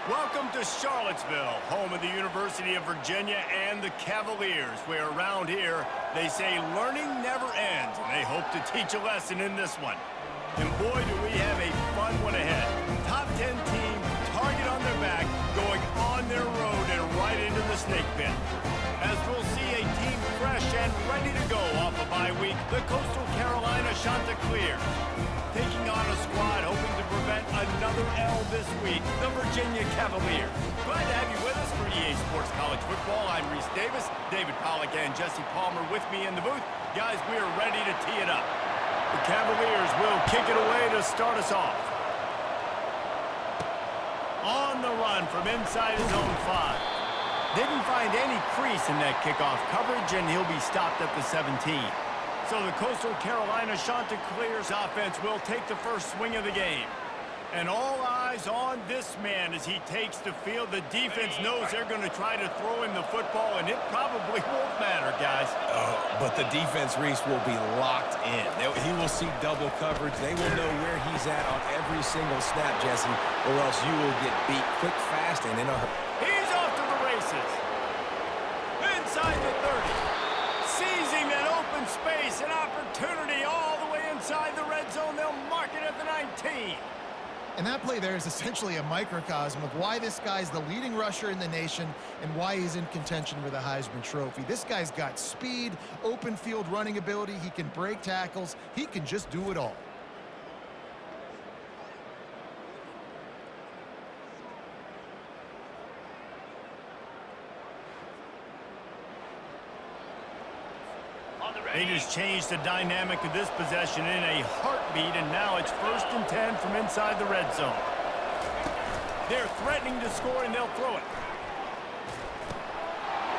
Welcome to Charlottesville, home of the University of Virginia and the Cavaliers, where around here they say learning never ends, and they hope to teach a lesson in this one. And boy, do we have a fun one ahead. Top 10 team, target on their back, going on their road and right into the snake pit. As we'll see a team fresh and ready to go off a bye week, the Coastal Carolina Chanticleers. Taking on a squad hoping to prevent another L this week, the Virginia Cavaliers. Glad to have you with us for EA Sports College Football. I'm Reese Davis, David Pollack and Jesse Palmer with me in the booth. Guys, we are ready to tee it up. The Cavaliers will kick it away to start us off. On the run from inside his own 5. Didn't find any crease in that kickoff coverage, and he'll be stopped at the 17. So the Coastal Carolina Chanticleers offense will take the first swing of the game. And all eyes on this man as he takes the field. The defense knows they're going to try to throw him the football, and it probably won't matter, guys. But the defense, Reese, will be locked in. He will see double coverage. They will know where he's at on every single snap, Jesse, or else you will get beat quick, fast, and in a hurry. He's off to the races. Inside the 30. Seizing that open space, an opportunity all the way inside the red zone. They'll mark it at the 19. And that play there is essentially a microcosm of why this guy's the leading rusher in the nation and why he's in contention for the Heisman Trophy. This guy's got speed, open field running ability. He can break tackles. He can just do it all. They just changed the dynamic of this possession in a heartbeat, and now it's 1st and 10 from inside the red zone. They're threatening to score, and they'll throw it.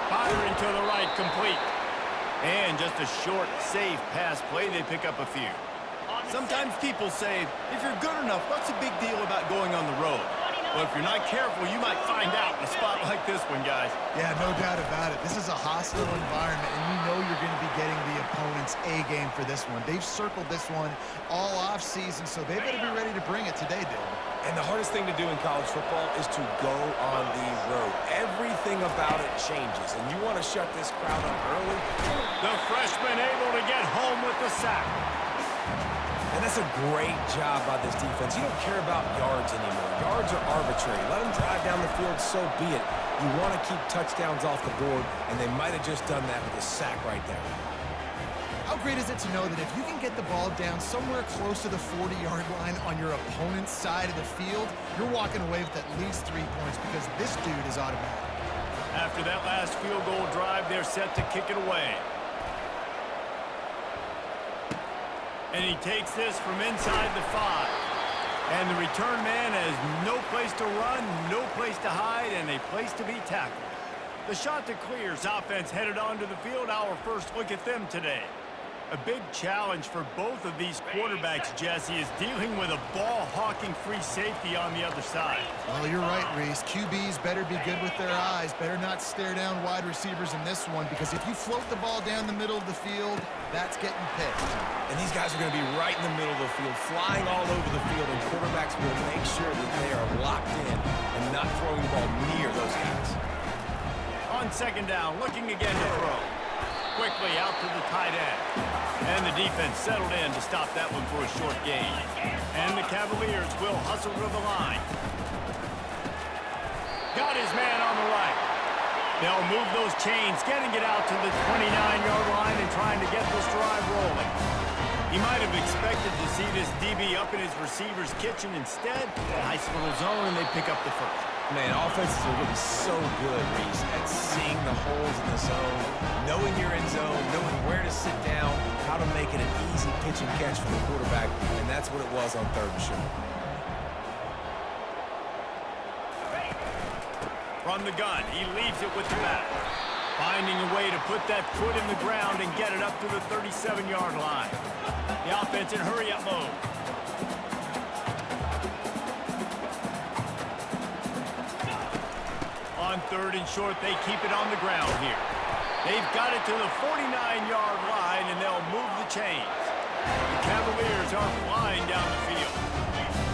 Firing to the right, complete. And just a short, safe pass play. They pick up a few. Sometimes people say, if you're good enough, what's the big deal about going on the road? Well, if you're not careful, you might find out in a spot like this one, guys. Yeah, no doubt about it. This is a hostile environment, and you know you're going to be getting the opponent's A-game for this one. They've circled this one all off-season, so they better be ready to bring it today, Dylan. And the hardest thing to do in college football is to go on the road. Everything about it changes, and you want to shut this crowd up early. The freshman able to get home with the sack. And that's a great job by this defense. You don't care about yards anymore. Yards are arbitrary. Let them drive down the field, so be it. You want to keep touchdowns off the board, and they might have just done that with a sack right there. How great is it to know that if you can get the ball down somewhere close to the 40-yard line on your opponent's side of the field, you're walking away with at least 3 points because this dude is automatic. After that last field goal drive, they're set to kick it away. And he takes this from inside the 5. And the return man has no place to run, no place to hide, and a place to be tackled. The Chanticleers offense headed onto the field. Our first look at them today. A big challenge for both of these quarterbacks, Jesse, is dealing with a ball-hawking free safety on the other side. Well, you're right, Reese. QBs better be good with their eyes. Better not stare down wide receivers in this one, because if you float the ball down the middle of the field, that's getting picked. And these guys are going to be right in the middle of the field, flying all over the field, and quarterbacks will make sure that they are locked in and not throwing the ball near those guys. On 2nd down, looking again to throw. Quickly out to the tight end. And the defense settled in to stop that one for a short gain. And the Cavaliers will hustle to the line. Got his man on the right. They'll move those chains, getting it out to the 29-yard line and trying to get this drive rolling. He might have expected to see this DB up in his receiver's kitchen. Instead, nice little zone, and they pick up the first. Man, offenses are really so good, Reese, at seeing the holes in the zone, knowing you're in zone, knowing where to sit down, how to make it an easy pitch and catch for the quarterback, and that's what it was on 3rd and short. From the gun, he leaves it with the back. Finding a way to put that foot in the ground and get it up to the 37-yard line. The offense in hurry-up mode. On 3rd and short, they keep it on the ground here. They've got it to the 49-yard line, and they'll move the chains. The Cavaliers are flying down the field.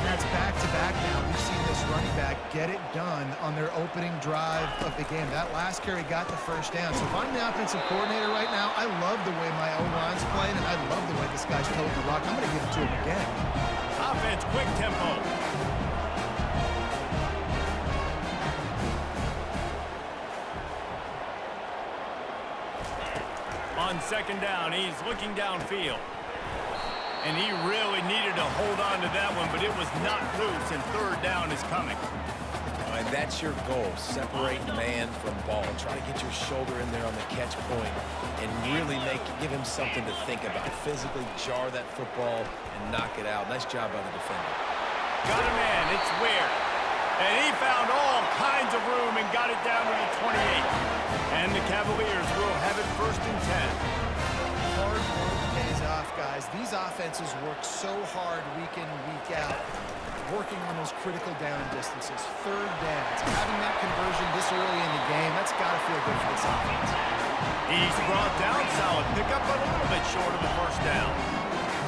That's back-to-back now. We've seen this running back get it done on their opening drive of the game. That last carry got the first down. So if I'm the offensive coordinator right now, I love the way my O-line's playing, and I love the way this guy's toting the rock. I'm going to give it to him again. Offense, quick tempo. On second down, he's looking downfield. And he really needed to hold on to that one, but it was not loose, and third down is coming. And that's your goal, separate man from ball. Try to get your shoulder in there on the catch point and really give him something to think about. Physically jar that football and knock it out. Nice job by the defender. Got a man, it's Ware. And he found all kinds of room and got it down to the 28. And the Cavaliers will have it 1st and 10. Hard work pays off, guys. These offenses work so hard week in, week out, working on those critical down distances, third downs. Having that conversion this early in the game, that's got to feel good for this offense. He's brought down solid. Pick up a little bit short of the first down.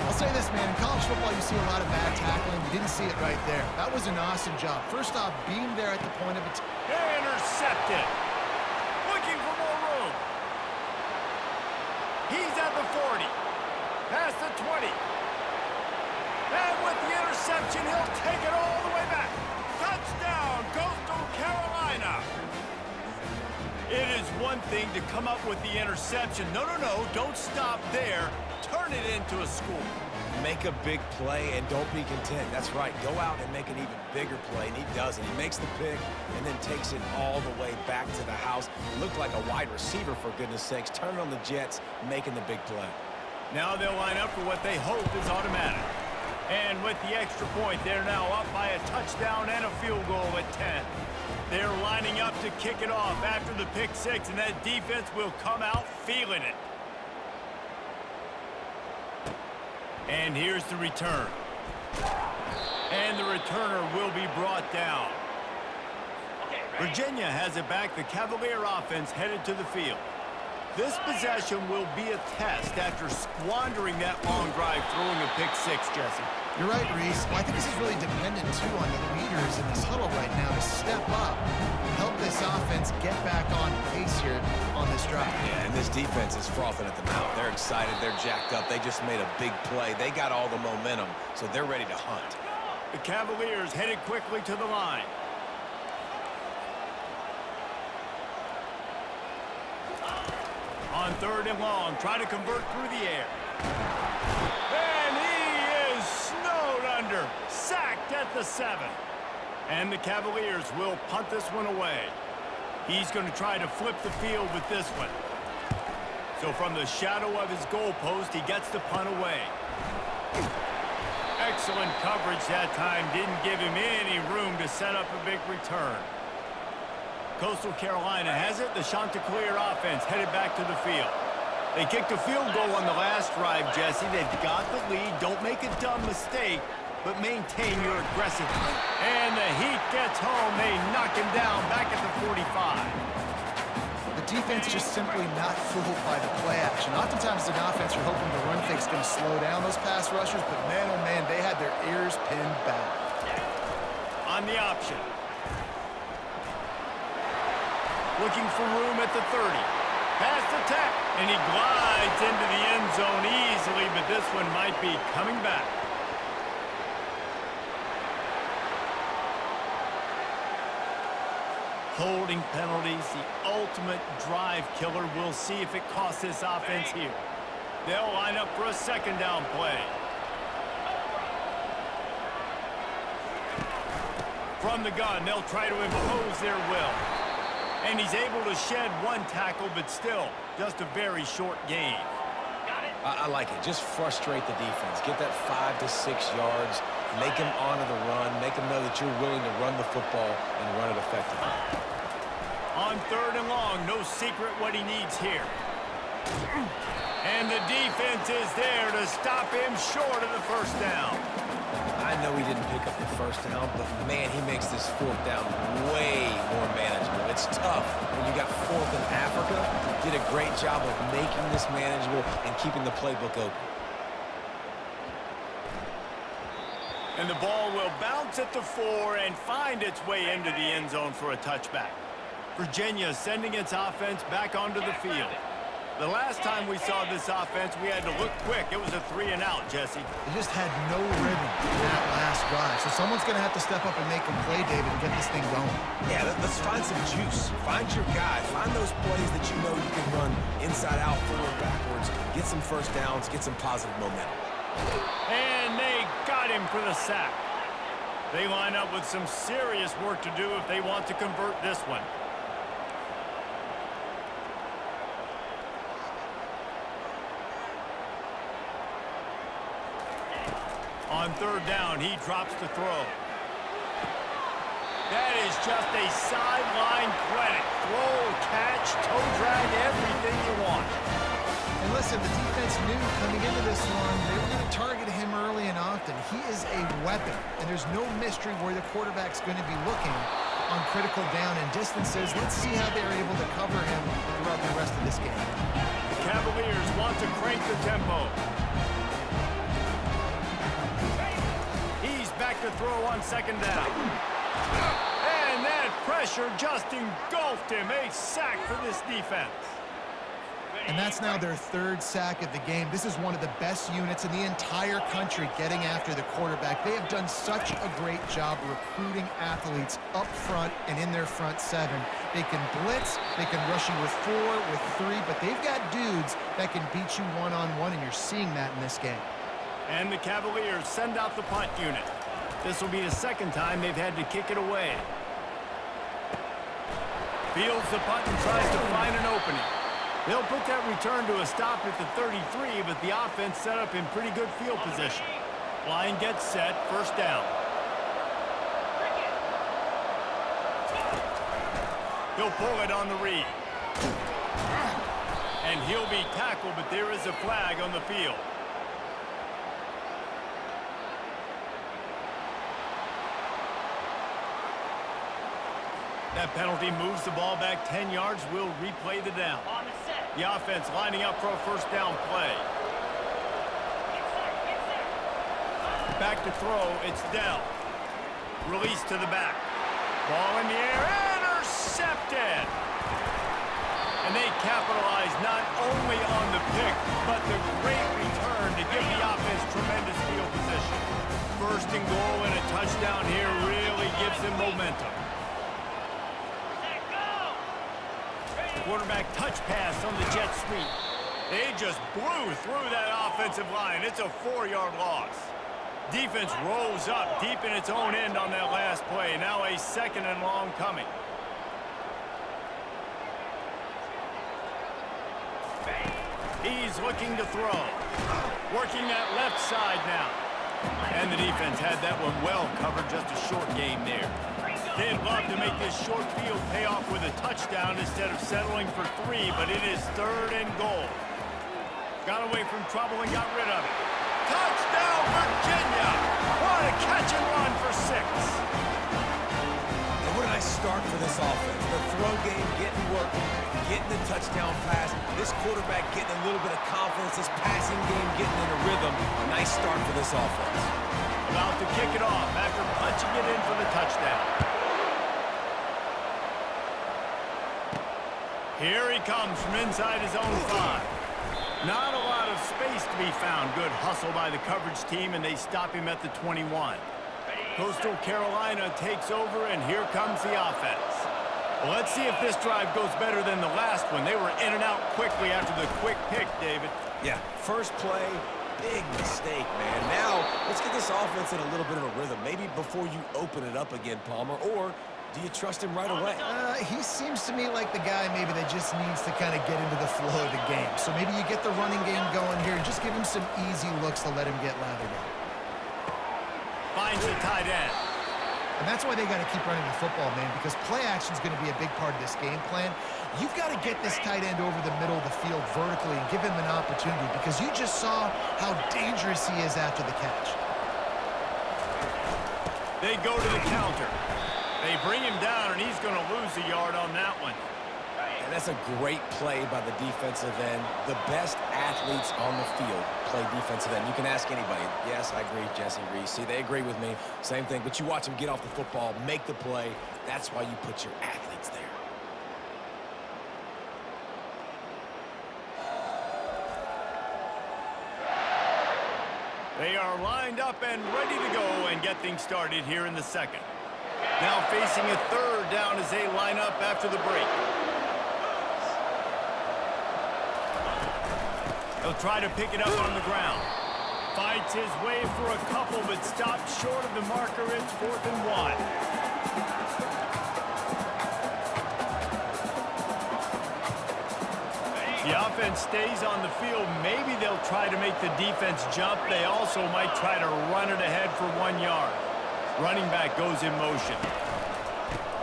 I'll say this, man. In college football, you see a lot of bad tackling. You didn't see it right there. That was an awesome job. First off, being there at the point of attack. Intercepted. Looking for more room. He's at the 40. Past the 20. And with the interception, he'll take it all the way back. Touchdown, Coastal Carolina. It is one thing to come up with the interception. No, don't stop there. Turn it into a score. Make a big play and don't be content. That's right. Go out and make an even bigger play, and he does it. He makes the pick and then takes it all the way back to the house. Looked like a wide receiver, for goodness sakes. Turn it on the Jets, making the big play. Now they'll line up for what they hope is automatic. And with the extra point, they're now up by a touchdown and a field goal at 10. They're lining up to kick it off after the pick six, and that defense will come out feeling it. And here's the return. And the returner will be brought down. Virginia has it back. The Cavalier offense headed to the field. This possession will be a test after squandering that long drive, throwing a pick six, Jesse. You're right, Reese. Well, I think this is really dependent, too, on the leaders in this huddle right now to step up and help this offense get back on pace here on this drive. Yeah, and this defense is frothing at the mouth. They're excited. They're jacked up. They just made a big play. They got all the momentum, so they're ready to hunt. The Cavaliers headed quickly to the line. On third and long, try to convert through the air. And he is snowed under, sacked at the 7. And the Cavaliers will punt this one away. He's going to try to flip the field with this one. So from the shadow of his goalpost, he gets the punt away. Excellent coverage that time. Didn't give him any room to set up a big return. Coastal Carolina has it. The Chanticleer offense headed back to the field. They kicked a field goal on the last drive, Jesse. They've got the lead. Don't make a dumb mistake, but maintain your aggressiveness. And the Heat gets home. They knock him down back at the 45. The defense just simply not fooled by the play action. Oftentimes, as an offense, you're hoping the run fake's going to slow down those pass rushers, but man, oh man, they had their ears pinned back. On the option. Looking for room at the 30. Pass attack. And he glides into the end zone easily, but this one might be coming back. Holding penalties, the ultimate drive killer. We'll see if it costs this offense here. They'll line up for a second down play. From the gun, they'll try to impose their will. And he's able to shed one tackle, but still, just a very short gain. I like it. Just frustrate the defense. Get that 5 to 6 yards. Make them honor the run. Make them know that you're willing to run the football and run it effectively. On third and long, no secret what he needs here. And the defense is there to stop him short of the first down. I know he didn't pick up the first down, but man, he makes this fourth down way more manageable. It's tough when you got fourth in Africa. Did a great job of making this manageable and keeping the playbook open. And the ball will bounce at the 4 and find its way into the end zone for a touchback. Virginia sending its offense back onto the field. The last time we saw this offense, we had to look quick. It was a 3-and-out, Jesse. They just had no rhythm in that last drive. So someone's going to have to step up and make a play, David, and get this thing going. Yeah, let's find some juice. Find your guy. Find those plays that you know you can run inside out, forward, backwards. Get some first downs. Get some positive momentum. And they got him for the sack. They line up with some serious work to do if they want to convert this one. On third down, he drops to throw. That is just a sideline credit. Throw, catch, toe drag, everything you want. And listen, the defense knew coming into this one, they were going to target him early and often. He is a weapon, and there's no mystery where the quarterback's going to be looking on critical down and distances. Let's see how they're able to cover him throughout the rest of this game. The Cavaliers want to crank the tempo. He's back to throw on second down. And that pressure just engulfed him. A sack for this defense. And that's now their third sack of the game. This is one of the best units in the entire country getting after the quarterback. They have done such a great job recruiting athletes up front and in their front seven. They can blitz, they can rush you with 4, with 3, but they've got dudes that can beat you one-on-one, and you're seeing that in this game. And the Cavaliers send out the punt unit. This will be the second time they've had to kick it away. Fields the punt and tries to find an opening. They'll put that return to a stop at the 33, but the offense set up in pretty good field position. Line gets set, first down. He'll pull it on the read. And he'll be tackled, but there is a flag on the field. That penalty moves the ball back 10 yards. We'll replay the down. The offense lining up for a first down play. Back to throw. It's Dell. Release to the back. Ball in the air. Intercepted. And they capitalize not only on the pick, but the great return to give the offense tremendous field position. First and goal and a touchdown here really gives them momentum. Quarterback touch pass on the jet sweep. They just blew through that offensive line. It's a 4-yard loss. Defense rolls up deep in its own end on that last play. Now a second and long coming. He's looking to throw. Working that left side now. And the defense had that one well covered. Just a short game there. They'd love to make this short field pay off with a touchdown instead of settling for 3, but it is third and goal. Got away from trouble and got rid of it. Touchdown, Virginia! What a catch and run for 6. And what a nice start for this offense. The throw game getting work, getting the touchdown pass. This quarterback getting a little bit of confidence. This passing game getting in a rhythm. A nice start for this offense. About to kick it off after punching it in for the touchdown. Here he comes from inside his own 5. Not a lot of space to be found. Good hustle by the coverage team, and they stop him at the 21. Coastal Carolina takes over, and here comes the offense. Well, let's see if this drive goes better than the last one. They were in and out quickly after the quick pick, David. Yeah, first play, big mistake, man. Now, let's get this offense in a little bit of a rhythm. Maybe before you open it up again, Palmer, or do you trust him right away? He seems to me like the guy maybe that just needs to kind of get into the flow of the game. So maybe you get the running game going here and just give him some easy looks to let him get lathered in. Finds the tight end. And that's why they got to keep running the football, man, because play action is going to be a big part of this game plan. You've got to get this tight end over the middle of the field vertically and give him an opportunity, because you just saw how dangerous he is after the catch. They go to the counter. They bring him down, and he's going to lose a yard on that one. And that's a great play by the defensive end. The best athletes on the field play defensive end. You can ask anybody. Yes, I agree, Jesse Reese. See, they agree with me. Same thing. But you watch them get off the football, make the play. That's why you put your athletes there. They are lined up and ready to go and get things started here in the second. Now facing a third down as they line up after the break. He'll try to pick it up on the ground. Fights his way for a couple, but stops short of the marker. It's 4th and 1. The offense stays on the field. Maybe they'll try to make the defense jump. They also might try to run it ahead for 1 yard. Running back goes in motion.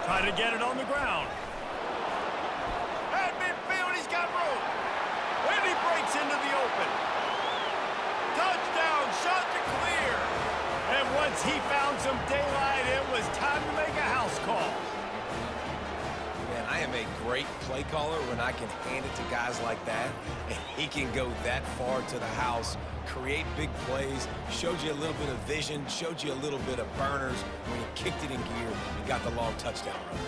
Try to get it on the ground. At midfield, he's got room. And he breaks into the open. Touchdown, shot to clear. And once he found some daylight, it was time to make a house call. Man, I am a great play caller when I can hand it to guys like that. And he can go that far to the house, create big plays, showed you a little bit of vision, showed you a little bit of burners when he kicked it in gear and got the long touchdown run.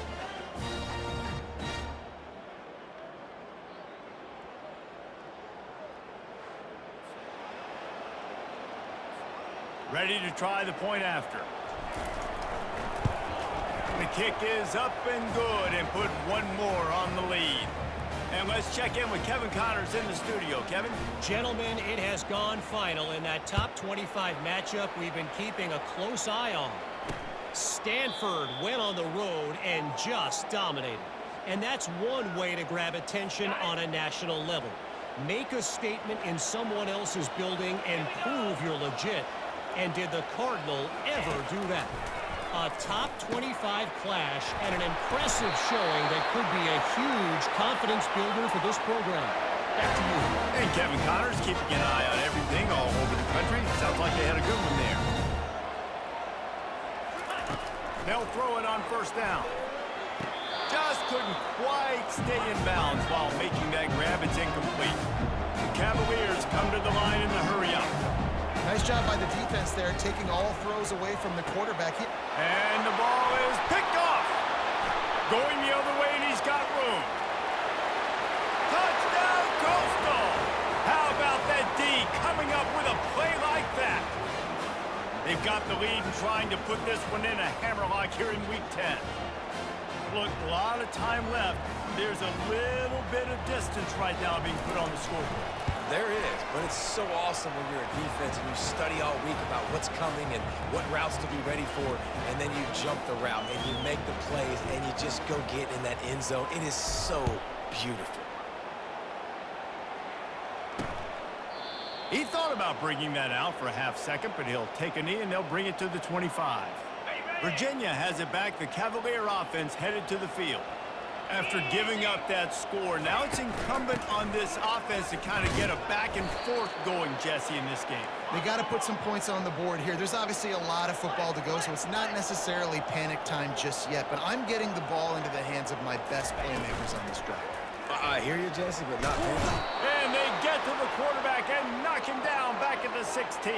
Ready to try the point after. The kick is up and good and put one more on the lead. And let's check in with Kevin Connors in the studio. Kevin? Gentlemen, it has gone final in that top 25 matchup we've been keeping a close eye on. Stanford went on the road and just dominated. And that's one way to grab attention on a national level. Make a statement in someone else's building and prove you're legit. And did the Cardinal ever do that? A top 25 clash and an impressive showing that could be a huge confidence builder for this program. Back to you. And Kevin Connors keeping an eye on everything all over the country. Sounds like they had a good one there. They'll throw it on 1st down. Just couldn't quite stay in bounds while making that grab. It's incomplete. The Cavaliers come to the line in the hurry-up. Nice job by the defense there, taking all throws away from the quarterback. And the ball is picked off. Going the other way, and he's got room. Touchdown, Coastal. How about that D coming up with a play like that? They've got the lead and trying to put this one in a hammerlock here in Week 10. Look, a lot of time left. There's a little bit of distance right now being put on the scoreboard. There is, but it's so awesome when you're a defense and you study all week about what's coming and what routes to be ready for, and then you jump the route and you make the plays and you just go get in that end zone. It is so beautiful. He thought about bringing that out for a half-second, but he'll take a knee and they'll bring it to the 25. Virginia has it back. The Cavalier offense headed to the field. After giving up that score, now it's incumbent on this offense to kind of get a back and forth going, Jesse, in this game. They got to put some points on the board here. There's obviously a lot of football to go, so it's not necessarily panic time just yet, but I'm getting the ball into the hands of my best playmakers on this drive. I hear you, Jesse, but not really. And they get to the quarterback and knock him down back at the 16.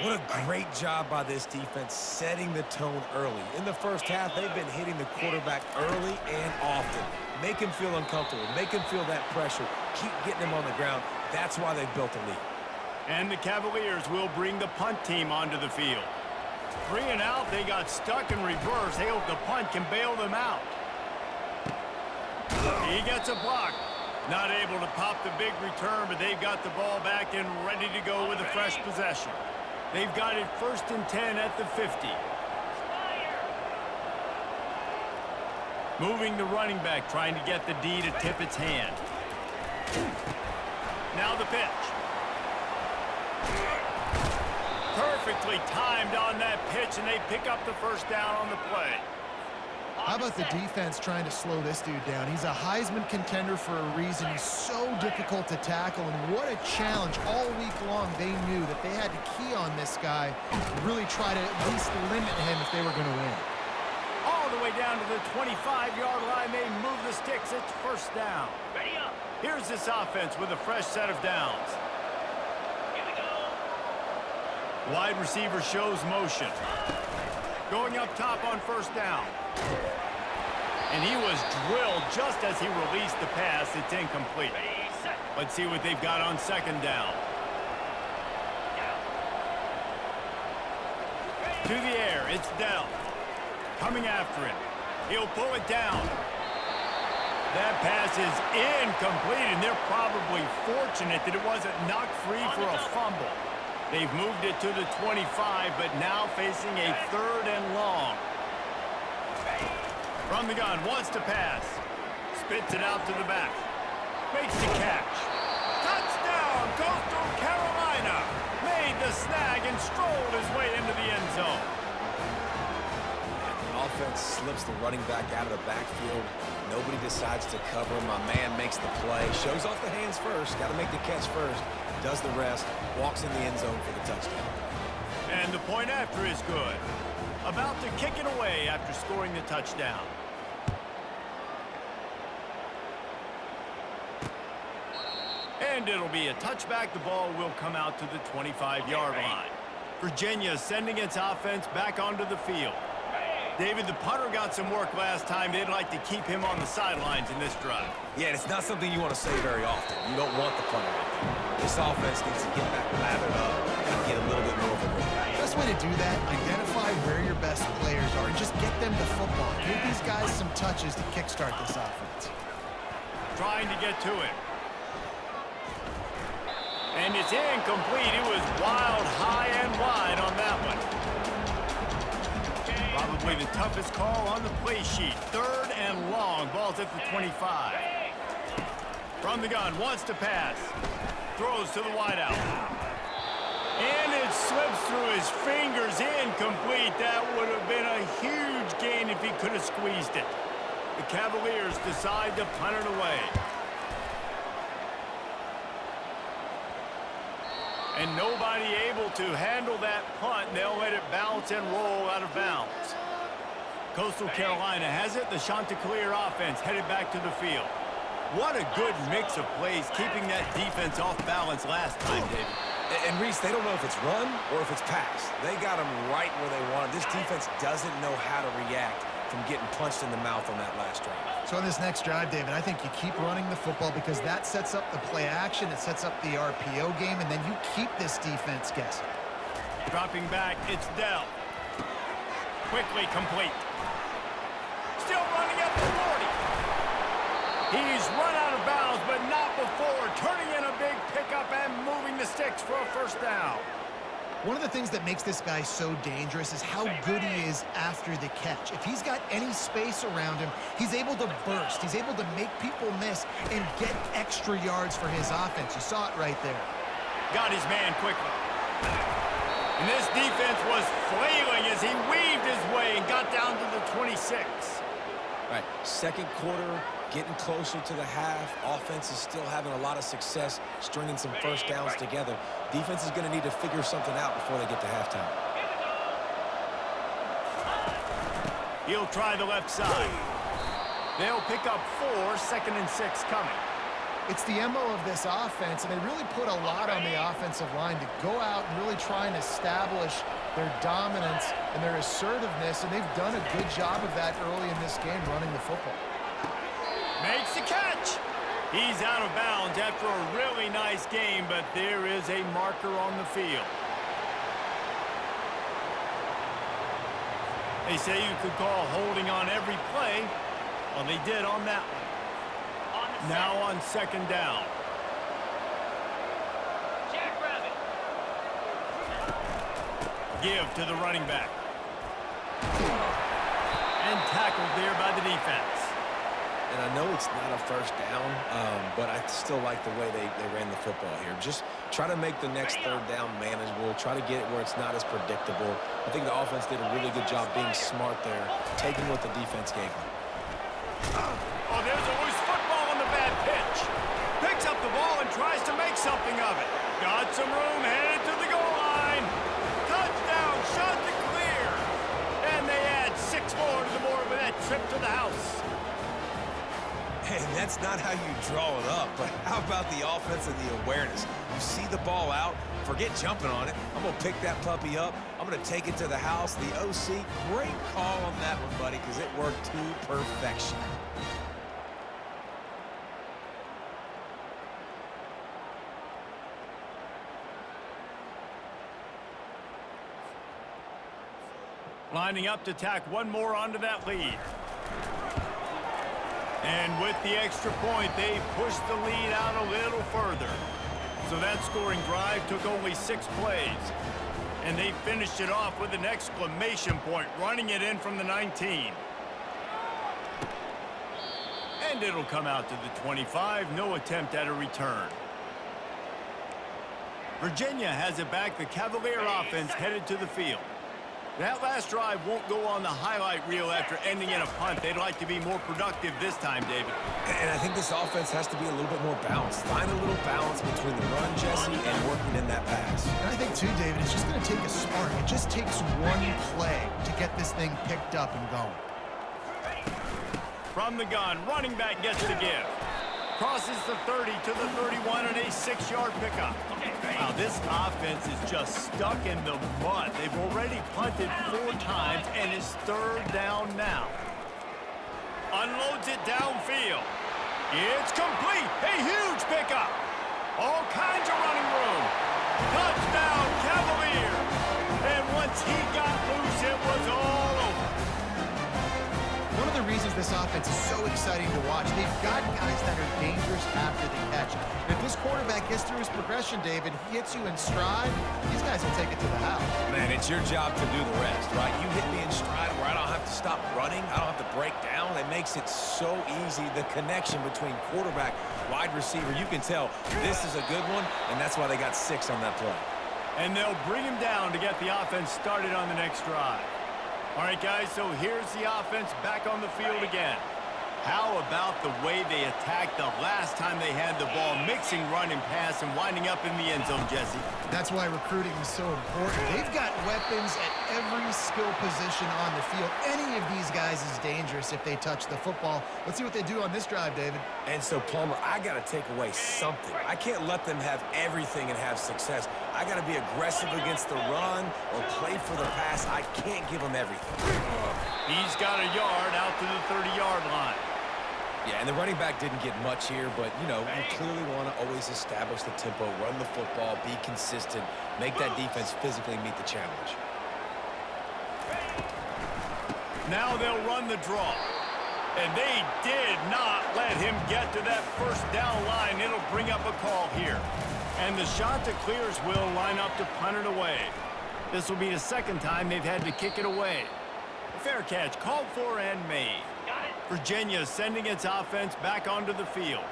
What a great job by this defense setting the tone early. In the first half, they've been hitting the quarterback early and often. Make him feel uncomfortable. Make him feel that pressure. Keep getting him on the ground. That's why they've built a lead. And the Cavaliers will bring the punt team onto the field. 3 and out, they got stuck in reverse. They hope the punt can bail them out. He gets a block. Not able to pop the big return, but they've got the ball back and ready to go with a fresh possession. They've got it 1st and 10 at the 50. Moving the running back, trying to get the D to tip its hand. Now the pitch. Perfectly timed on that pitch, and they pick up the 1st down on the play. How about the defense trying to slow this dude down? He's a Heisman contender for a reason. He's so difficult to tackle, and what a challenge. All week long, they knew that they had to key on this guy and really try to at least limit him if they were going to win. All the way way down to the 25-yard line. They move the sticks. It's first down. Ready up. Here's this offense with a fresh set of downs. Here we go. Wide receiver shows motion. Going up top on first down. And he was drilled just as he released the pass. It's incomplete. Ready, set. Let's see what they've got on second down. To the air, it's Dell. Coming after it. He'll pull it down. That pass is incomplete, and they're probably fortunate that it wasn't knocked free for a fumble. They've moved it to the 25, but now facing a third and long. From the gun, wants to pass. Spits it out to the back. Makes the catch. Touchdown, Coastal Carolina. Made the snag and strolled his way into the end zone. The offense slips the running back out of the backfield. Nobody decides to cover him. My man makes the play. Shows off the hands first. Got to make the catch first. Does the rest. Walks in the end zone for the touchdown. And the point after is good. About to kick it away after scoring the touchdown. And it'll be a touchback. The ball will come out to the 25-yard line. Virginia sending its offense back onto the field. David, the punter got some work last time. They'd like to keep him on the sidelines in this drive. Yeah, it's not something you want to say very often. You don't want the punter out there. This offense needs to get back lathered up and get a little bit more of a rhythm. Best way to do that, identify where your best players are and just get them the football. Give these guys some touches to kickstart this offense. Trying to get to it. And it's incomplete. It was wild, high and wide on that one. Probably the toughest call on the play sheet. Third and long. Ball's at the 25. From the gun, wants to pass. Throws to the wideout. And it slips through his fingers. Incomplete. That would have been a huge gain if he could have squeezed it. The Cavaliers decide to punt it away. And nobody able to handle that punt. They'll let it bounce and roll out of bounds. Coastal Carolina has it. The Chanticleer offense headed back to the field. What a good mix of plays, keeping that defense off balance last time, David. And Reese, they don't know if it's run or if it's pass. They got them right where they want it. This defense doesn't know how to react from getting punched in the mouth on that last drive. So on this next drive, David, I think you keep running the football because that sets up the play action, it sets up the RPO game, and then you keep this defense guessing. Dropping back, it's Dell. Quickly complete. Still running at the 40. He's run out of bounds, but not before turning in a big pickup and moving the sticks for a first down. One of the things that makes this guy so dangerous is how good he is after the catch. If he's got any space around him, he's able to burst. He's able to make people miss and get extra yards for his offense. You saw it right there. Got his man quickly. And this defense was flailing as he weaved his way and got down to the 26. Right, second quarter, getting closer to the half. Offense is still having a lot of success stringing some first downs together. Defense is going to need to figure something out before they get to halftime. He'll try the left side. They'll pick up 4, 2nd and 6 coming. It's the MO of this offense, and they really put a lot on the offensive line to go out and really try and establish their dominance and their assertiveness, and they've done a good job of that early in this game running the football. Makes the catch. He's out of bounds after a really nice game, but there is a marker on the field. They say you could call holding on every play. Well, they did on that one. Now on second down. Jackrabbit. Give to the running back. And tackled there by the defense. And I know it's not a first down, but I still like the way they ran the football here. Just try to make the next third down manageable. Try to get it where it's not as predictable. I think the offense did a really good job being smart there, taking what the defense gave them. Oh, there's a loose football on the bad pitch. Picks up the ball and tries to make something of it. Got some room, headed to the goal line. Touchdown, Chanticleer. And they add 6 more to the board with that that's not how you draw it up, but how about the offense and the awareness? You see the ball out, forget jumping on it. I'm going to pick that puppy up. I'm going to take it to the house. The OC, great call on that one, buddy, because it worked to perfection. Lining up to tack one more onto that lead. And with the extra point, they pushed the lead out a little further. So that scoring drive took only 6 plays. And they finished it off with an exclamation point, running it in from the 19. And it'll come out to the 25. No attempt at a return. Virginia has it back. The Cavalier offense headed to the field. That last drive won't go on the highlight reel after ending in a punt. They'd like to be more productive this time, David. And I think this offense has to be a little bit more balanced. Find a little balance between the run, Jesse, and working in that pass. And I think, too, David, it's just going to take a spark. It just takes one play to get this thing picked up and going. From the gun, running back gets the give. Crosses the 30 to the 31 and a 6-yard pickup. Wow, this offense is just stuck in the mud. They've already punted 4 times and it's 3rd down now. Unloads it downfield. It's complete. A huge pickup. All kinds of running room. Touchdown, Cavalier. And once he got loose, it was all over. One of the reasons this offense is so exciting to watch, they've got guys that are dangerous after the catch. And if this quarterback gets through his progression, David, he hits you in stride, these guys will take it to the house. Man, it's your job to do the rest, right? You hit me in stride where I don't have to stop running. I don't have to break down. It makes it so easy. The connection between quarterback, wide receiver, you can tell this is a good one, and that's why they got 6 on that play. And they'll bring him down to get the offense started on the next drive. All right, guys, so here's the offense back on the field again. How about the way they attacked the last time they had the ball, mixing run and pass and winding up in the end zone, Jesse? That's why recruiting is so important. They've got weapons at every skill position on the field. Any of these guys is dangerous if they touch the football. Let's see what they do on this drive, David. And so, Palmer, I got to take away something. I can't let them have everything and have success. I got to be aggressive against the run or play for the pass. I can't give them everything. He's got a yard out to the 30-yard line. Yeah, and the running back didn't get much here, but, you know, you clearly want to always establish the tempo, run the football, be consistent, make that defense physically meet the challenge. Now they'll run the draw. And they did not let him get to that first down line. It'll bring up a call here. And the shot to clears will line up to punt it away. This will be the 2nd time they've had to kick it away. A fair catch called for and made. Virginia sending its offense back onto the field.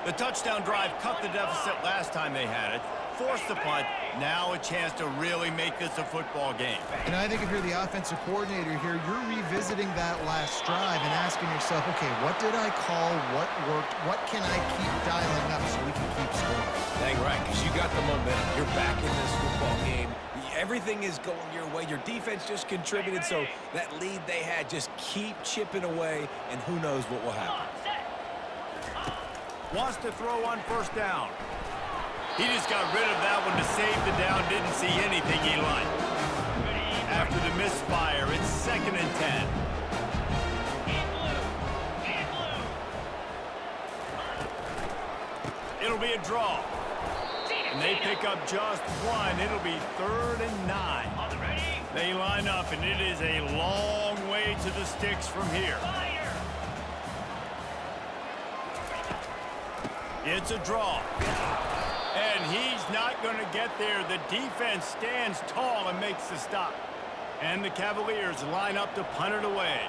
The touchdown drive cut the deficit last time they had it, forced the punt. Now a chance to really make this a football game. And I think if you're the offensive coordinator here, you're revisiting that last drive and asking yourself, okay, what did I call? What worked? What can I keep dialing up so we can keep scoring? Dang right, because you got the momentum. You're back in this football game. Everything is going your way. Your defense just contributed, so that lead they had, just keep chipping away, and who knows what will happen. Wants to throw on 1st down. He just got rid of that one to save the down. Didn't see anything he liked. After the misfire, it's 2nd and 10. It'll be a draw. And they pick up just 1. It'll be 3rd and 9. They line up, and it is a long way to the sticks from here. It's a draw. And he's not going to get there. The defense stands tall and makes the stop. And the Cavaliers line up to punt it away.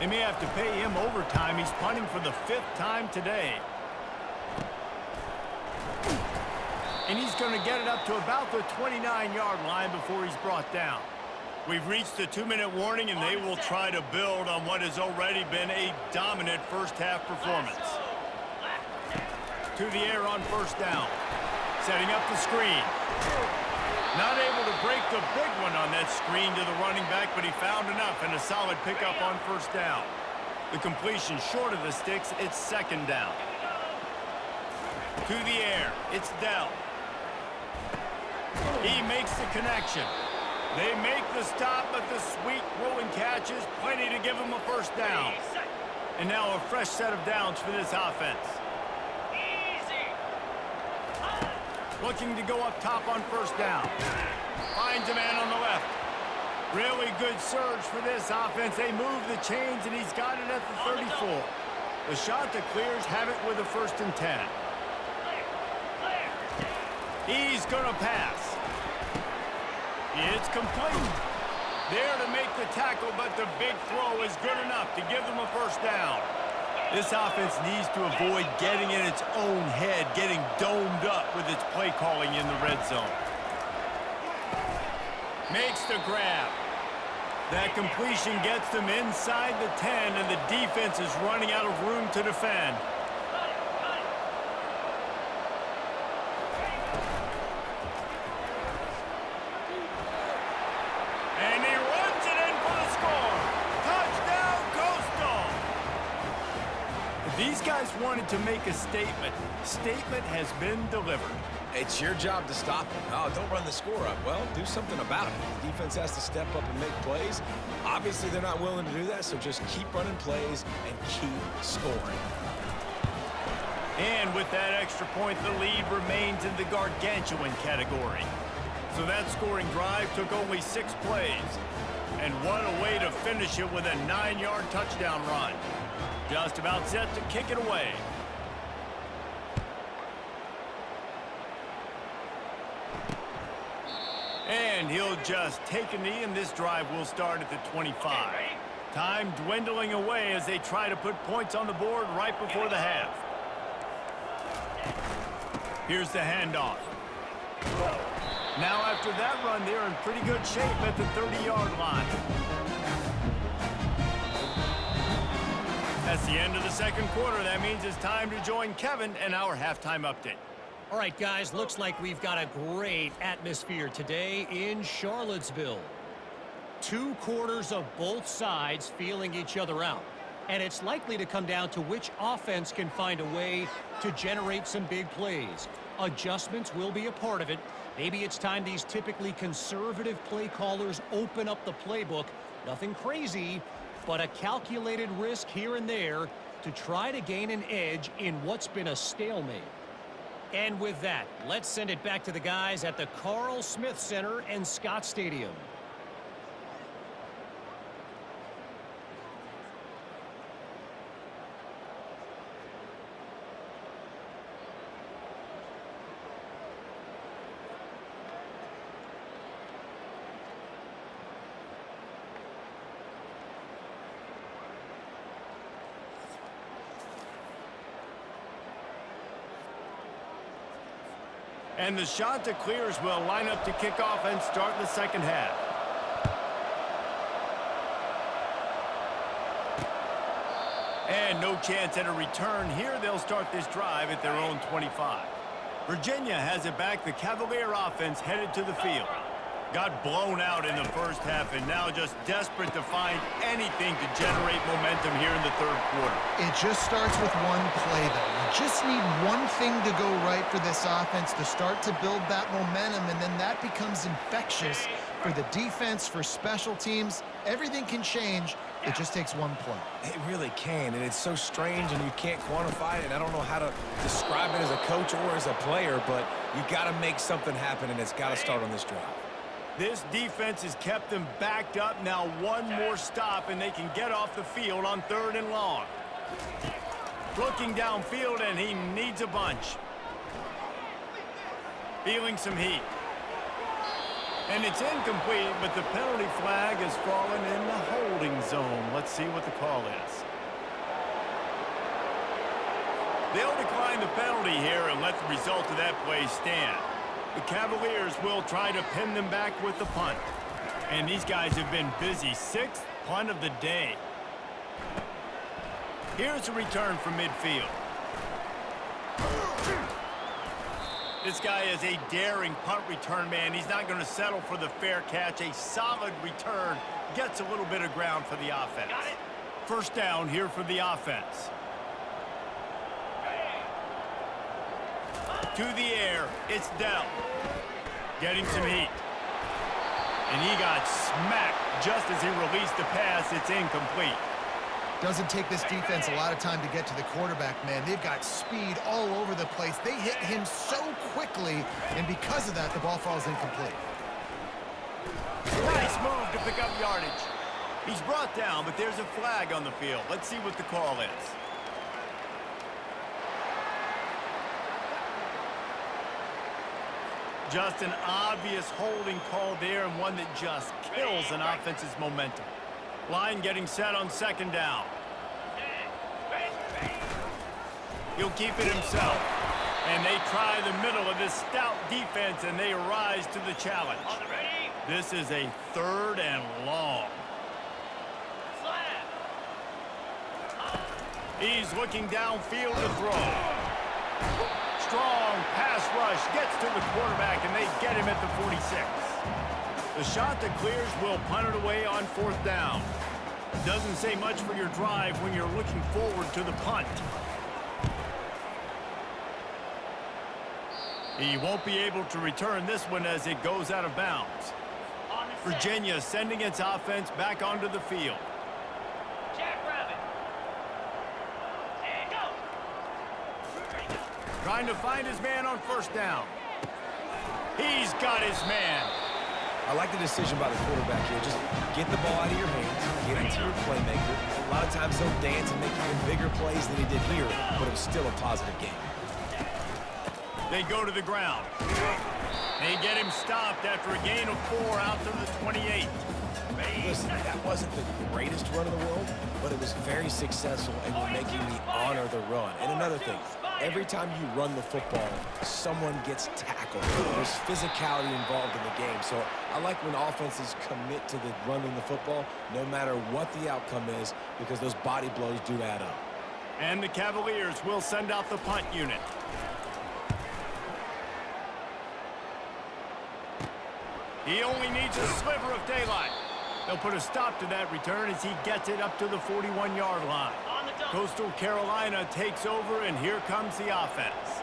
They may have to pay him overtime. He's punting for the 5th time today. And he's going to get it up to about the 29-yard line before he's brought down. We've reached the 2-minute warning, and they will try to build on what has already been a dominant first-half performance. To the air on 1st down. Setting up the screen. Not able to break the big one on that screen to the running back, but he found enough and a solid pickup on 1st down. The completion short of the sticks, it's second down. To the air, it's Dell. He makes the connection. They make the stop, but the sweet throwing catch is plenty to give them a first down. And now a fresh set of downs for this offense. Looking to go up top on first down. Finds a man on the left. Really good surge for this offense. They move the chains, and he's got it at the 34. The shot that clears have it with a 1st and 10. He's going to pass. It's complete. There to make the tackle, but the big throw is good enough to give them a first down. This offense needs to avoid getting in its own head, getting domed up with its play calling in the red zone. Makes the grab. That completion gets them inside the 10, and the defense is running out of room to defend. And he runs it in for the score. Touchdown, Coastal! These guys wanted to make a statement. Statement has been delivered. It's your job to stop them. Oh, don't run the score up. Well, do something about it. The defense has to step up and make plays. Obviously, they're not willing to do that, so just keep running plays and keep scoring. And with that extra point, the lead remains in the gargantuan category. So that scoring drive took only 6 plays. And what a way to finish it with a 9-yard touchdown run. Just about set to kick it away. And he'll just take a knee, and this drive will start at the 25. Time dwindling away as they try to put points on the board right before the half. Here's the handoff. Now after that run, they're in pretty good shape at the 30-yard line. That's the end of the second quarter. That means it's time to join Kevin and our halftime update. All right, guys, looks like we've got a great atmosphere today in Charlottesville. 2 quarters of both sides feeling each other out. And it's likely to come down to which offense can find a way to generate some big plays. Adjustments will be a part of it. Maybe it's time these typically conservative play callers open up the playbook. Nothing crazy, but a calculated risk here and there to try to gain an edge in what's been a stalemate. And with that, let's send it back to the guys at the Carl Smith Center and Scott Stadium. And the shot that clears will line up to kick off and start the second half. And no chance at a return here. They'll start this drive at their own 25. Virginia has it back. The Cavalier offense headed to the field. Got blown out in the first half and now just desperate to find anything to generate momentum here in the third quarter. It just starts with one play, though. You just need one thing to go right for this offense to start to build that momentum, and then that becomes infectious for the defense, for special teams. Everything can change. It just takes one play. It really can, and it's so strange, and you can't quantify it, and I don't know how to describe it as a coach or as a player, but you got to make something happen, and it's got to start on this drive. This defense has kept them backed up. Now one more stop, and they can get off the field on 3rd and long. Looking downfield, and he needs a bunch. Feeling some heat. And it's incomplete, but the penalty flag has fallen in the holding zone. Let's see what the call is. They'll decline the penalty here and let the result of that play stand. The Cavaliers will try to pin them back with the punt. And these guys have been busy. 6th punt of the day. Here's a return from midfield. This guy is a daring punt return man. He's not going to settle for the fair catch. A solid return gets a little bit of ground for the offense. First down here for the offense. To the air, it's Dell. Getting some heat. And he got smacked just as he released the pass. It's incomplete. Doesn't take this defense a lot of time to get to the quarterback, man. They've got speed all over the place. They hit him so quickly, and because of that, the ball falls incomplete. Nice move to pick up yardage. He's brought down, but there's a flag on the field. Let's see what the call is. Just an obvious holding call there, and one that just kills an offense's momentum. Line getting set on second down. He'll keep it himself. And they try the middle of this stout defense, and they rise to the challenge. This is a 3rd and long. He's looking downfield to throw. Strong pass rush gets to the quarterback, and they get him at the 46. The shot that clears will punt it away on 4th down. Doesn't say much for your drive when you're looking forward to the punt. He won't be able to return this one as it goes out of bounds. Virginia sending its offense back onto the field. Trying to find his man on 1st down. He's got his man. I like the decision by the quarterback here. Just get the ball out of your hands, get it to your playmaker. A lot of times he'll dance and make even bigger plays than he did here, but it was still a positive game. They go to the ground. They get him stopped after a gain of 4 out to the 28. Listen, that wasn't the greatest run in the world, but it was very successful, and you're making me honor the run. And another thing, every time you run the football, someone gets tackled. There's physicality involved in the game. So I like when offenses commit to the running the football, no matter what the outcome is, because those body blows do add up. And the Cavaliers will send out the punt unit. He only needs a sliver of daylight. They'll put a stop to that return as he gets it up to the 41-yard line. Coastal Carolina takes over, and here comes the offense.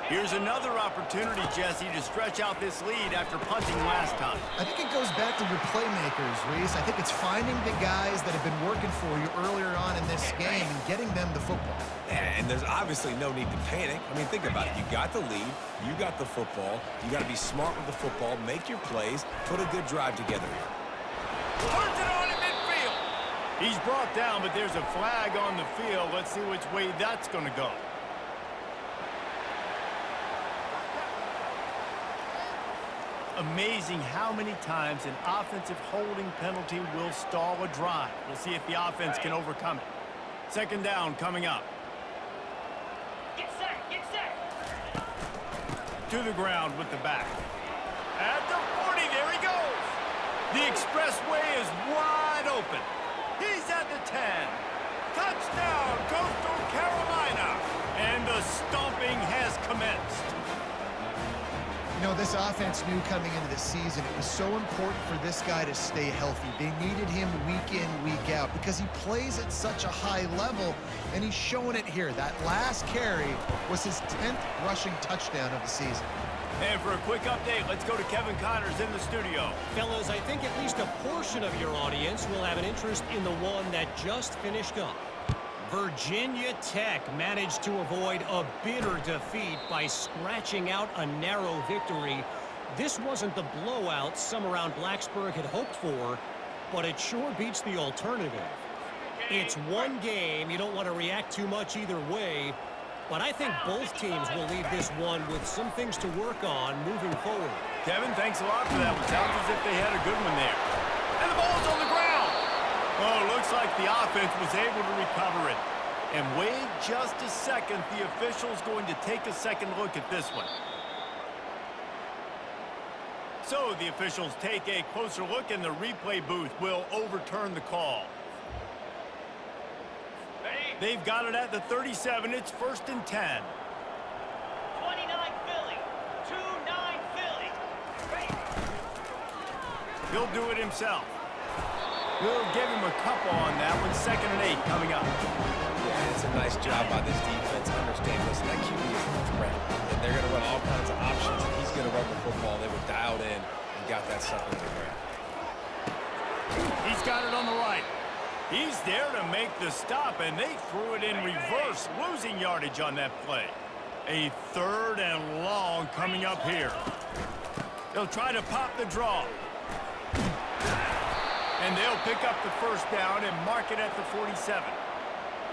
Here's another opportunity, Jesse, to stretch out this lead after punting last time. I think it goes back to your playmakers, Reese. I think it's finding the guys that have been working for you earlier on in this game and getting them the football. And there's obviously no need to panic. I mean, think about it. You got the lead. You got the football. You got to be smart with the football. Make your plays. Put a good drive together here. Turns it on in midfield. He's brought down, but there's a flag on the field. Let's see which way that's going to go. Amazing how many times an offensive holding penalty will stall a drive. We'll see if the offense can overcome it. Second down coming up. Get set, get set. To the ground with the back. At the 40, there he goes. The expressway is wide open. He's at the 10. Touchdown, Coastal Carolina. And the stomping has commenced. You know, this offense knew coming into the season it was so important for this guy to stay healthy. They needed him week in, week out because he plays at such a high level, and he's showing it here. That last carry was his 10th rushing touchdown of the season. And for a quick update, let's go to Kevin Connors in the studio. Fellas, I think at least a portion of your audience will have an interest in the one that just finished up. Virginia Tech managed to avoid a bitter defeat by scratching out a narrow victory. This wasn't the blowout some around Blacksburg had hoped for, but it sure beats the alternative. It's one game. You don't want to react too much either way, but I think both teams will leave this one with some things to work on moving forward. Kevin, thanks a lot for that one. Sounds as if they had a good one there. And the ball's on the ground. Oh, looks like the offense was able to recover it. And wait just a second. The official's going to take a second look at this one. So the officials take a closer look, and the replay booth will overturn the call. They've got it at the 37. It's 1st and 10. 29 Philly. 2-9 Philly. He'll do it himself. We'll give him a couple on that one. 2nd and 8 coming up. Yeah, it's a nice job by this defense. Understand, listen, that QB is a threat. And they're going to run all kinds of options, and he's going to run the football. They were dialed in and got that sucker in the ground. He's got it on the right. He's there to make the stop, and they threw it in reverse, losing yardage on that play. A 3rd and long coming up here. They'll try to pop the draw. And they'll pick up the 1st down and mark it at the 47.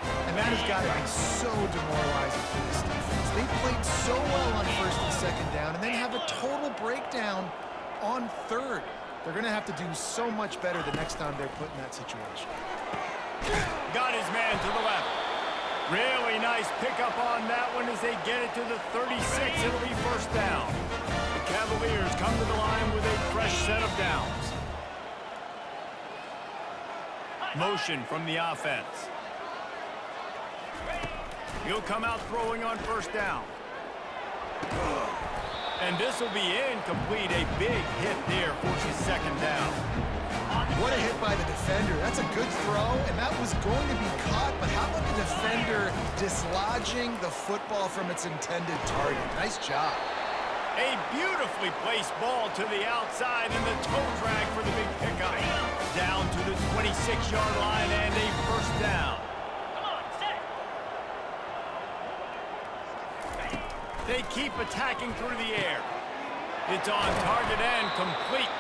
And that has got to be so demoralizing for this defense. They played so well on 1st and 2nd down and then have a total breakdown on 3rd. They're going to have to do so much better the next time they're put in that situation. Got his man to the left. Really nice pickup on that one as they get it to the 36. It'll be 1st down. The Cavaliers come to the line with a fresh set of downs. Motion from the offense. He'll come out throwing on 1st down. And this will be incomplete. A big hit there, forces 2nd down. What a hit by the defender. That's a good throw, and that was going to be caught, but how about the defender dislodging the football from its intended target? Nice job. A beautifully placed ball to the outside and the toe drag for the big pickup. Down to the 26-yard line and a 1st down. Come on, set. They keep attacking through the air. It's on target and complete.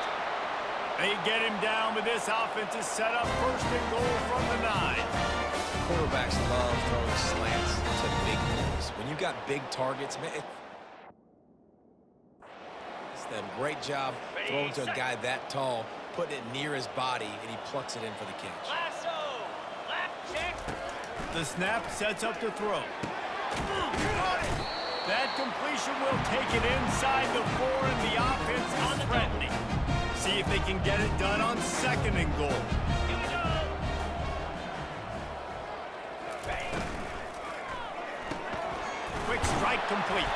They get him down, but this offense is set up 1st and goal from the 9. Quarterbacks love throwing slants to big boys. When you got big targets, man, it's them. Great job throwing to a guy that tall, putting it near his body, and he plucks it in for the catch. Lasso. Left check. The snap sets up to throw. That completion will take it inside the 4, and the offense is threatening. See if they can get it done on 2nd and goal. Here we go. Quick strike complete.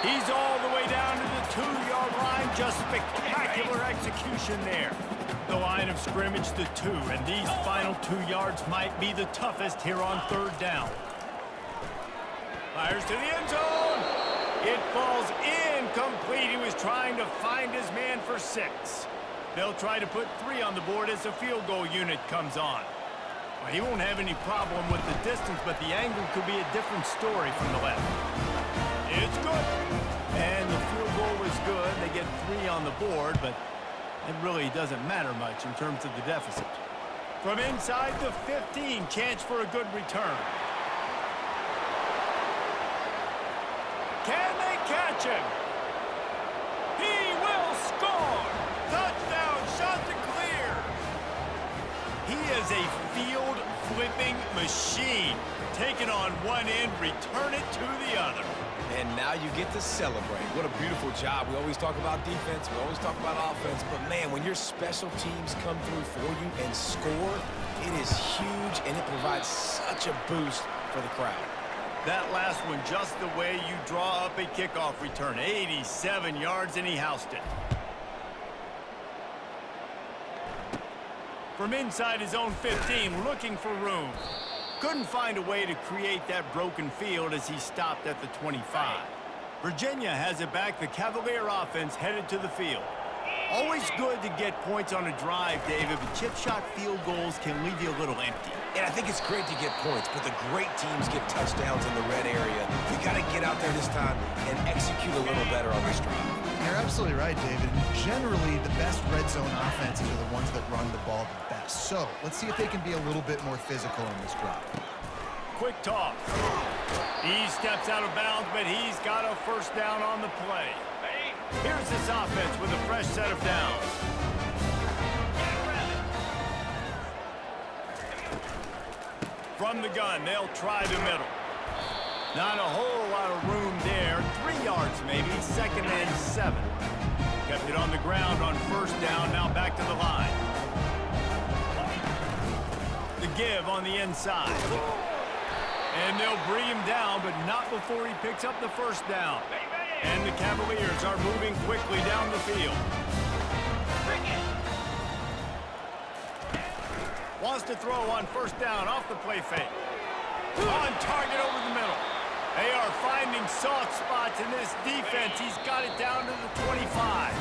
He's all the way down to the 2-yard line. Just spectacular execution there. The line of scrimmage to 2, and these final 2 yards might be the toughest here on 3rd down. Fires to the end zone. It falls incomplete. He was trying to find his man for 6. They'll try to put 3 on the board as the field goal unit comes on. Well, he won't have any problem with the distance, but the angle could be a different story from the left. It's good. And the field goal is good. They get 3 on the board, but it really doesn't matter much in terms of the deficit. From inside the 15, chance for a good return. Can they catch him? He will score! Touchdown, shot to clear! He is a field-flipping machine. Take it on one end, return it to the other. And now you get to celebrate. What a beautiful job. We always talk about defense. We always talk about offense. But, man, when your special teams come through for you and score, it is huge, and it provides such a boost for the crowd. That last one just the way you draw up a kickoff return. 87 yards, and he housed it. From inside his own 15, looking for room. Couldn't find a way to create that broken field as he stopped at the 25. Virginia has it back. The Cavalier offense headed to the field. Always good to get points on a drive, David, but chip shot field goals can leave you a little empty. And I think it's great to get points, but the great teams get touchdowns in the red area. You got to get out there this time and execute a little better on this drive. You're absolutely right, David. Generally, the best red zone offenses are the ones that run the ball the best. So let's see if they can be a little bit more physical in this drive. Quick toss. He steps out of bounds, but he's got a 1st down on the play. Here's this offense with a fresh set of downs. From the gun, they'll try the middle. Not a whole lot of room there. 3 yards maybe, 2nd and 7. Kept it on the ground on 1st down, now back to the line. The give on the inside. And they'll bring him down, but not before he picks up the 1st down. And the Cavaliers are moving quickly down the field. Wants to throw on first down off the play fake. On target over the middle. They are finding soft spots in this defense. He's got it down to the 25.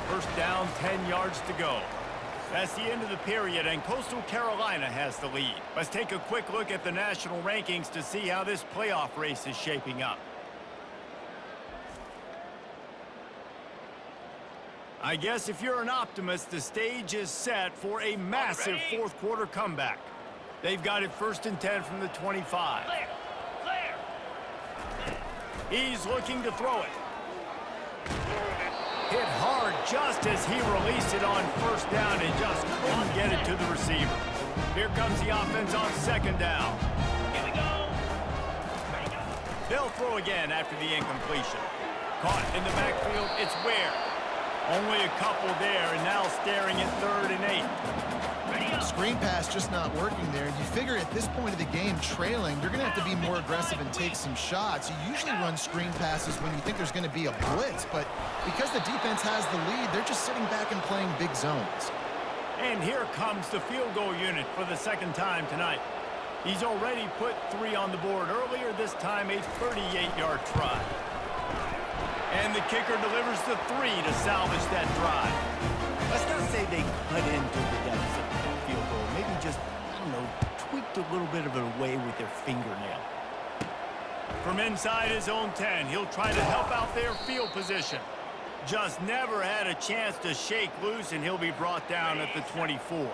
First down, 10 yards to go. That's the end of the period, and Coastal Carolina has the lead. Let's take a quick look at the national rankings to see how this playoff race is shaping up. I guess if you're an optimist, the stage is set for a massive fourth quarter comeback. They've got it 1st and 10 from the 25. Clear. Clear. He's looking to throw it. Hit hard just as he released it on first down and just couldn't get it to the receiver. Here comes the offense on 2nd down. Here we go. Ready, go. They'll throw again after the incompletion. Caught in the backfield, it's Ware. Only a couple there, and now staring at 3rd and 8. Ready, go. Screen pass just not working there. You figure at this point of the game, trailing, you're going to have to be more aggressive and take some shots. You usually run screen passes when you think there's going to be a blitz, but because the defense has the lead, they're just sitting back and playing big zones. And here comes the field goal unit for the 2nd time tonight. He's already put 3 on the board earlier, this time a 38-yard try. And the kicker delivers the 3 to salvage that drive. Let's not say they cut into the deficit with that field goal. Maybe just, I don't know, tweaked a little bit of it away with their fingernail. From inside his own 10, he'll try to help out their field position. Just never had a chance to shake loose, and he'll be brought down at the 24.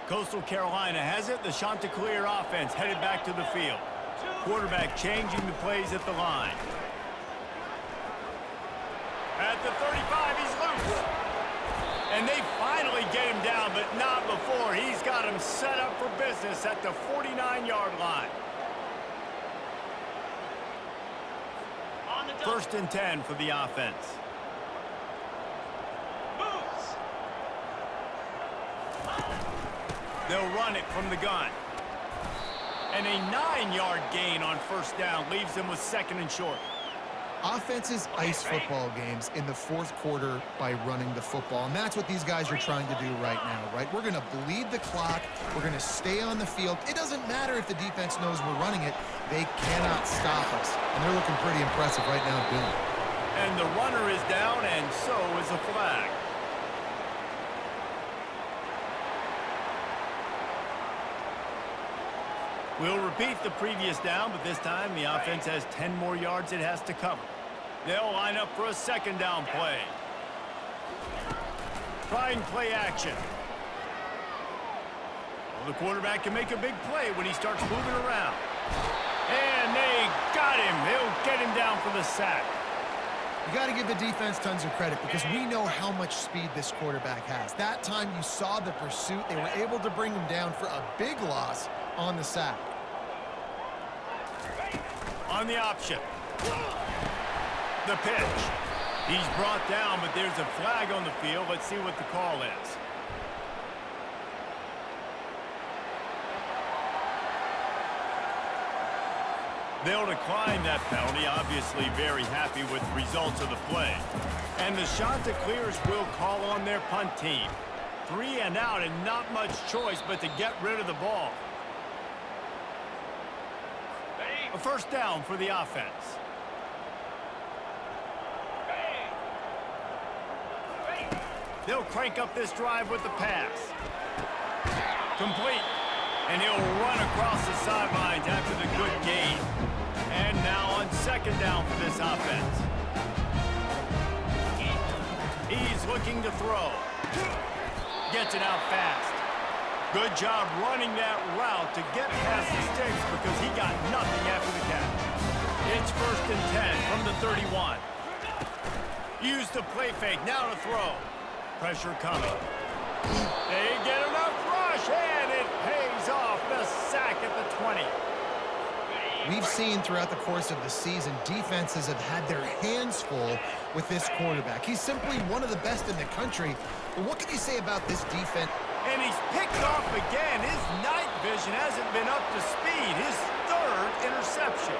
Coastal Carolina has it. The Chanticleer offense headed back to the field. Quarterback changing the plays at the line. At the 35, he's loose. And they finally get him down, but not before. He's got him set up for business at the 49-yard line. On the double. 1st and 10 for the offense. Moves. They'll run it from the gun. And a 9-yard gain on first down leaves them with 2nd and short. Offenses ice football games in the 4th quarter by running the football, and that's what these guys are trying to do right now, right? We're going to bleed the clock. We're going to stay on the field. It doesn't matter if the defense knows we're running it. They cannot stop us, and they're looking pretty impressive right now doing it. And the runner is down, and so is a flag. We'll repeat the previous down, but this time the offense has 10 more yards it has to cover. They'll line up for a 2nd down play. Trying play action. Well, the quarterback can make a big play when he starts moving around. And they got him. They'll get him down for the sack. You got to give the defense tons of credit because we know how much speed this quarterback has. That time you saw the pursuit. They were able to bring him down for a big loss on the sack. On the option. The pitch. He's brought down, but there's a flag on the field. Let's see what the call is. They'll decline that penalty, obviously very happy with the results of the play. And the Chanticleers will call on their punt team. 3 and out and not much choice but to get rid of the ball. A first down for the offense. They'll crank up this drive with the pass. Complete. And he'll run across the sidelines after the good gain. And now on 2nd down for this offense. He's looking to throw. Gets it out fast. Good job running that route to get past the sticks because he got nothing after the catch. It's 1st and 10 from the 31. Use the play fake, now to throw. Pressure coming. They get enough rush, and it pays off. The sack at the 20. We've seen throughout the course of the season, defenses have had their hands full with this quarterback. He's simply one of the best in the country. But what can you say about this defense? And he's picked off again. His night vision hasn't been up to speed. His 3rd interception.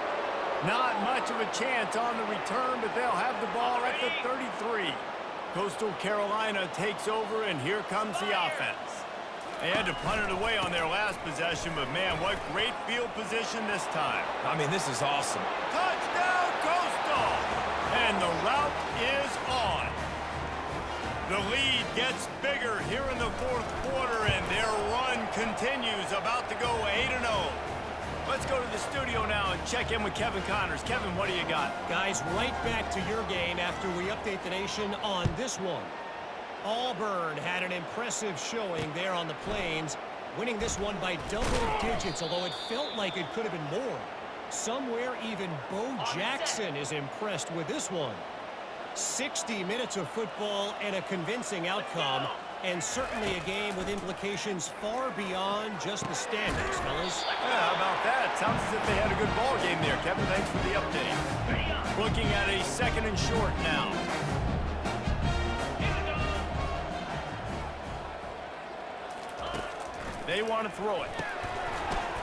Not much of a chance on the return, but they'll have the ball at the 33. Coastal Carolina takes over, and here comes the offense. They had to punt it away on their last possession, but man, what great field position this time. I mean, this is awesome. Touchdown, Coastal! And the route is on. The lead gets bigger here in the fourth quarter, and their run continues, about to go 8-0. Let's go to the studio now and check in with Kevin Connors. Kevin, what do you got? Guys, right back to your game after we update the nation on this one. Auburn had an impressive showing there on the Plains, winning this one by double digits, although it felt like it could have been more. Somewhere even Bo Jackson is impressed with this one. 60 minutes of football and a convincing outcome, and certainly a game with implications far beyond just the standings, fellas. Yeah, how about that? Sounds as if they had a good ball game there. Kevin, thanks for the update. Looking at a 2nd and short now. They want to throw it.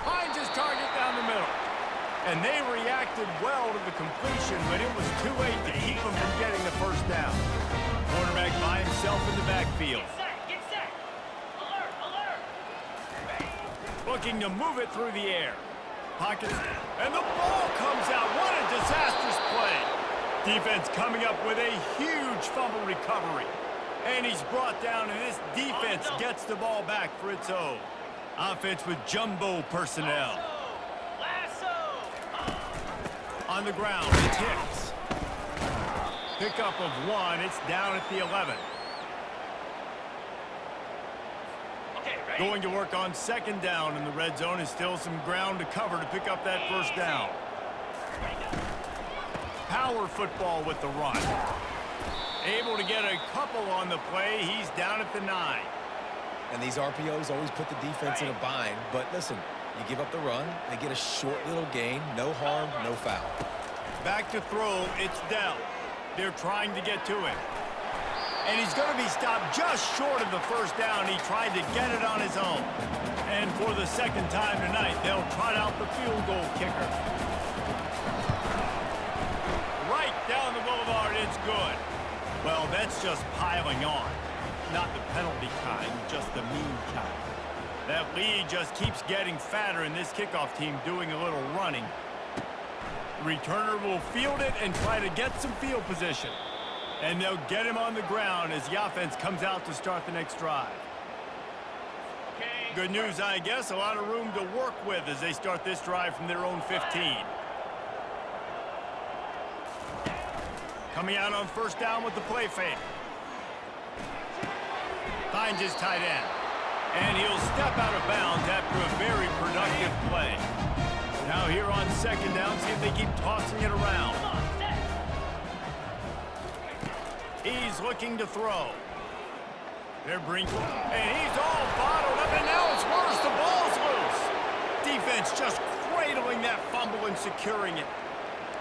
Finds his target down the middle. And they reacted well to the completion, but it was too late to keep them from getting the first down. Quarterback by himself in the backfield. Get set. Alert, alert. Looking to move it through the air. Pockets, and the ball comes out. What a disastrous play. Defense coming up with a huge fumble recovery. And he's brought down, and this defense gets the ball back for its own. Offense with jumbo personnel. Lasso. On the ground, it's Hicks. Pickup of 1. It's down at the 11. Okay, ready? Going to work on 2nd down in the red zone, and still some ground to cover to pick up that first down. Power football with the run. Able to get a couple on the play. He's down at the 9. And these RPOs always put the defense in a bind. But listen, you give up the run, they get a short little gain. No harm, no foul. Back to throw. It's Dell. They're trying to get to him. And he's going to be stopped just short of the first down. He tried to get it on his own. And for the 2nd time tonight, they'll trot out the field goal kicker. Right down the boulevard. It's good. Well, that's just piling on. Not the penalty kind, just the mean kind. That lead just keeps getting fatter, and this kickoff team doing a little running. Returner will field it and try to get some field position. And they'll get him on the ground as the offense comes out to start the next drive. Okay. Good news, I guess. A lot of room to work with as they start this drive from their own 15. Coming out on 1st down with the play fake. Finds his tight end. And he'll step out of bounds after a very productive play. Now here on 2nd down, see if they keep tossing it around. Come on, set. He's looking to throw. They're bringing, and he's all bottled up, and now it's worse. The ball's loose. Defense just cradling that fumble and securing it.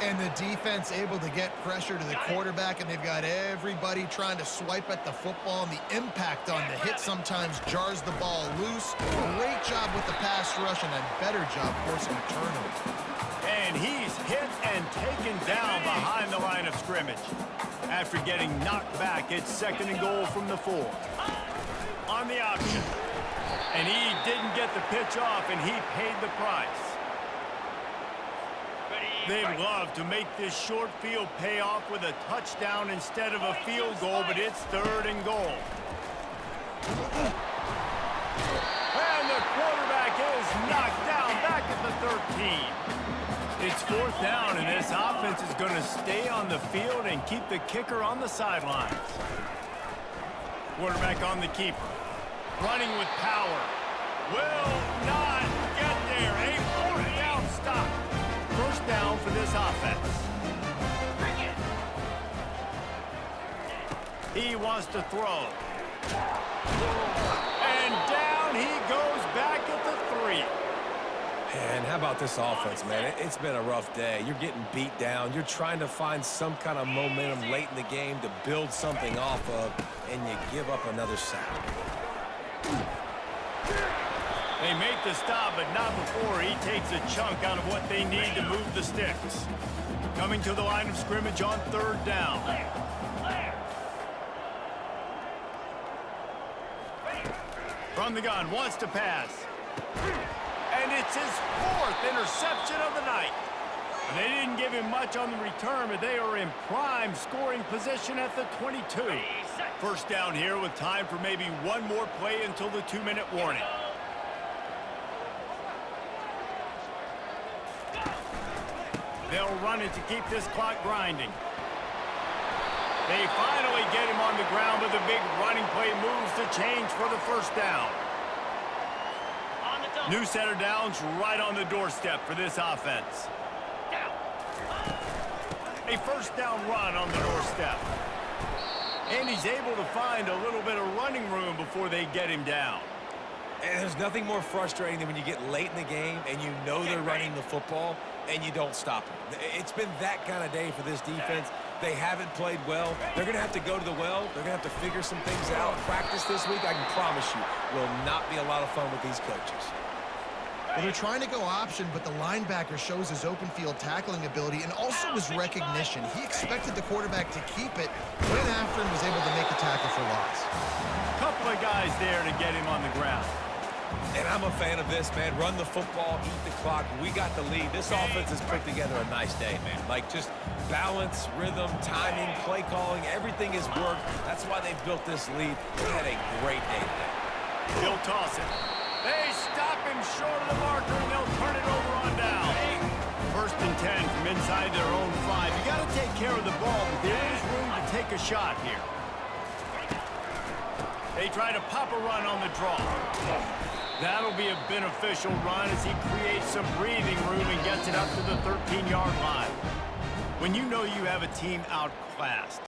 And the defense able to get pressure to the quarterback, and they've got everybody trying to swipe at the football, and the impact on the hit sometimes jars the ball loose. Great job with the pass rush, and a better job forcing a turnover. And he's hit and taken down behind the line of scrimmage. After getting knocked back, it's 2nd and goal from the 4. On the option. And he didn't get the pitch off, and he paid the price. They'd love to make this short field pay off with a touchdown instead of a field goal, but it's 3rd and goal. And the quarterback is knocked down back at the 13. It's 4th down, and this offense is going to stay on the field and keep the kicker on the sidelines. Quarterback on the keeper. Running with power. Will not get there. A 4th down stop. 1st down for this offense. He wants to throw. And down he goes back at the 3. And how about this offense, man? It's been a rough day. You're getting beat down. You're trying to find some kind of momentum late in the game to build something off of, and you give up another sack. They make the stop, but not before he takes a chunk out of what they need to move the sticks. Coming to the line of scrimmage on 3rd down. From the gun, wants to pass. And it's his 4th interception of the night. They didn't give him much on the return, but they are in prime scoring position at the 22. First down here with time for maybe one more play until the 2-minute warning. They'll run it to keep this clock grinding. They finally get him on the ground with a big running play, moves the change for the first down. New set of downs right on the doorstep for this offense. A first down run on the doorstep. And he's able to find a little bit of running room before they get him down. And there's nothing more frustrating than when you get late in the game and you know they're running the football and you don't stop them. It's been that kind of day for this defense. They haven't played well. They're going to have to go to the well. They're going to have to figure some things out. Practice this week, I can promise you, will not be a lot of fun with these coaches. Well, they're trying to go option, but the linebacker shows his open field tackling ability and also his recognition. He expected the quarterback to keep it, went after him, was able to make a tackle for loss. Couple of guys there to get him on the ground. And I'm a fan of this, man. Run the football, eat the clock. We got the lead. This offense has put together a nice day, man. Like, just balance, rhythm, timing, play calling, everything has worked. That's why they built this lead. They had a great day today. He'll toss it. They stop him short of the marker, and they'll turn it over on down. First and 10 from inside their own 5. You got to take care of the ball, but there is room to take a shot here. They try to pop a run on the draw. That'll be a beneficial run as he creates some breathing room and gets it up to the 13-yard line. When you know you have a team outclassed,